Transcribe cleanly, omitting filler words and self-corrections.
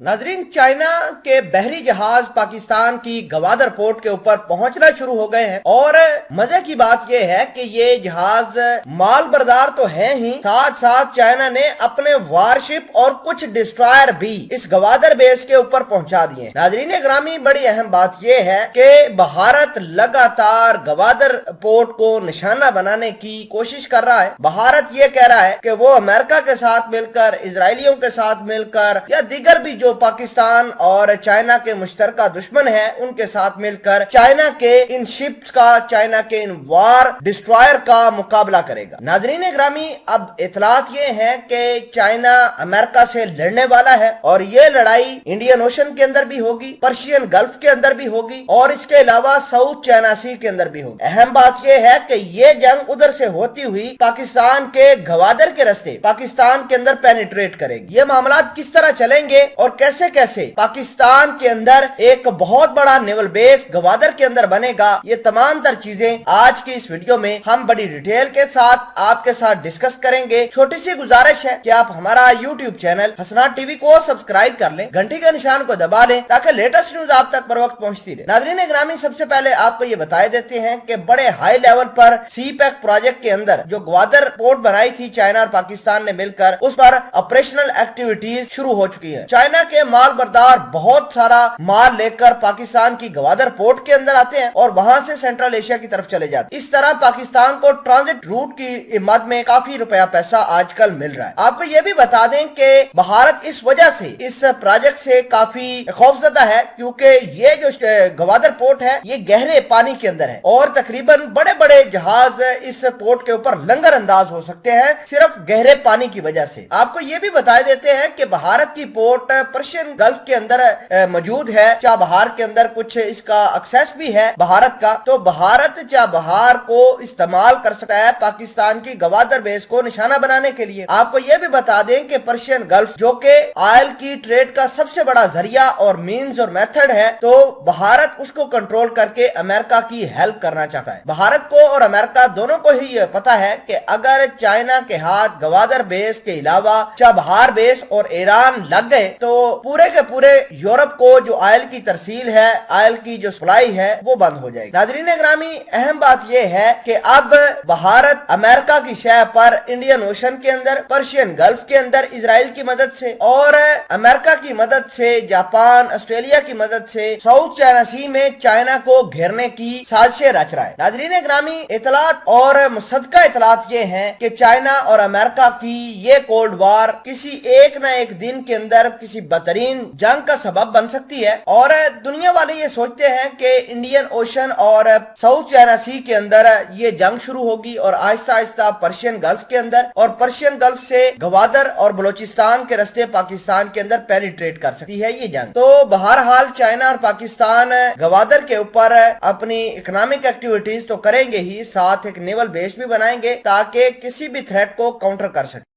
नाजरीन, चाइना के बहरी जहाज पाकिस्तान की गवादर पोर्ट के ऊपर पहुंचना शुरू हो गए हैं और मजे की बात यह है कि ये जहाज माल बरदार तो है ही, साथ साथ चाइना ने अपने वारशिप और कुछ डिस्ट्रॉयर भी इस गवादर बेस के ऊपर पहुंचा दिए। नाजरीन ग्रामी, बड़ी अहम बात यह है कि भारत लगातार गवादर पोर्ट को निशाना बनाने की कोशिश कर रहा है। भारत ये कह रहा है कि वो अमेरिका के साथ मिलकर, इजरायलियों के साथ मिलकर या दीगर भी जो पाकिस्तान और चाइना के मुश्तरका दुश्मन हैं उनके साथ मिलकर चाइना के इन शिप्स का, चाइना के इन वार डिस्ट्रॉयर का मुकाबला करेगा। नाजरीन ग्रामी, अब इतलात ये है कि चाइना अमेरिका से लड़ने वाला है और ये लड़ाई इंडियन ओशन के अंदर भी होगी, पर्शियन गल्फ के अंदर भी होगी और इसके अलावा साउथ चाइना सी के अंदर भी होगी। अहम बात यह है कि ये जंग उधर से होती हुई पाकिस्तान के गवादर के रास्ते पाकिस्तान के अंदर पेनिट्रेट करेगी। ये मामला किस तरह चलेंगे और कैसे कैसे पाकिस्तान के अंदर एक बहुत बड़ा नेवल बेस गवादर के अंदर बनेगा, ये तमाम तर चीजें आज की इस वीडियो में हम बड़ी डिटेल के साथ आपके साथ डिस्कस करेंगे। छोटी सी गुजारिश है कि आप हमारा यूट्यूब चैनल हसनात टीवी को सब्सक्राइब कर लें, घंटी के निशान को दबा लें ताकि लेटेस्ट न्यूज आप तक बर वक्त पहुंचती रहे। नाज़रीन ग्रामी, सबसे पहले आपको ये बता देते हैं कि बड़े हाई लेवल पर सी पैक प्रोजेक्ट के अंदर जो गवादर पोर्ट बनाई थी चाइना और पाकिस्तान ने मिलकर, उस पर ऑपरेशनल एक्टिविटीज शुरू हो चुकी है। चाइना के माल बरदार बहुत सारा माल लेकर पाकिस्तान की गवादर पोर्ट के अंदर आते हैं और वहां से सेंट्रल एशिया की तरफ चले जाते हैं। इस तरह पाकिस्तान को ट्रांजिट रूट की मद में काफी रुपया पैसा आजकल मिल रहा है। आपको यह भी बता दें कि भारत इस वजह से इस प्रोजेक्ट से काफी खौफजदा है क्योंकि ये जो गवादर पोर्ट है ये गहरे पानी के अंदर है और तकरीबन बड़े बड़े जहाज इस पोर्ट के ऊपर लंगर अंदाज हो सकते हैं सिर्फ गहरे पानी की वजह से। आपको ये भी बता देते हैं कि भारत की पोर्ट पर्शियन गल्फ के अंदर मौजूद है, चाबहार के अंदर कुछ इसका एक्सेस भी है भारत का, तो भारत चाबहार को इस्तेमाल कर सकता है पाकिस्तान की गवादर बेस को निशाना बनाने के लिए। आपको यह भी बता दें कि पर्शियन गल्फ जो कि ऑयल की ट्रेड का सबसे बड़ा जरिया और मीन्स और मेथड है, तो भारत उसको कंट्रोल करके अमेरिका की हेल्प करना चाहता है। भारत को और अमेरिका दोनों को ही यह पता है कि अगर चाइना के हाथ गवादर बेस के अलावा चाबहार बेस और ईरान लग गए तो पूरे के पूरे यूरोप को जो ऑयल की तरसील है, ऑयल की जो सप्लाई है वो बंद हो जाएगी। नाजरीन ग्रामी, अहम बात यह है कि अब भारत अमेरिका की शह पर इंडियन ओशन के अंदर, पर्शियन गल्फ के अंदर इजराइल की मदद से और अमेरिका की मदद से, जापान, ऑस्ट्रेलिया की मदद से साउथ चाइना सी में चाइना को घेरने की साजिशें रच रहा है। नाजरीन ग्रामी, इतलात और मुसद्दका इतलात ये हैं कि चाइना और अमेरिका की ये कोल्ड वार किसी एक न एक दिन के अंदर किसी बदतरीन जंग का सबब बन सकती है और दुनिया वाले ये सोचते हैं कि इंडियन ओशन और साउथ चाइना सी के अंदर ये जंग शुरू होगी और आहिस्ता आहिस्ता पर्शियन गल्फ के अंदर और पर्शियन गल्फ से गवादर और बलोचिस्तान के रास्ते पाकिस्तान के अंदर पेनिट्रेट कर सकती है ये जंग। तो बहरहाल चाइना और पाकिस्तान गवादर के ऊपर अपनी इकोनॉमिक एक्टिविटीज तो करेंगे ही, साथ एक नेवल बेस भी बनाएंगे ताकि किसी भी थ्रेट को काउंटर कर सके।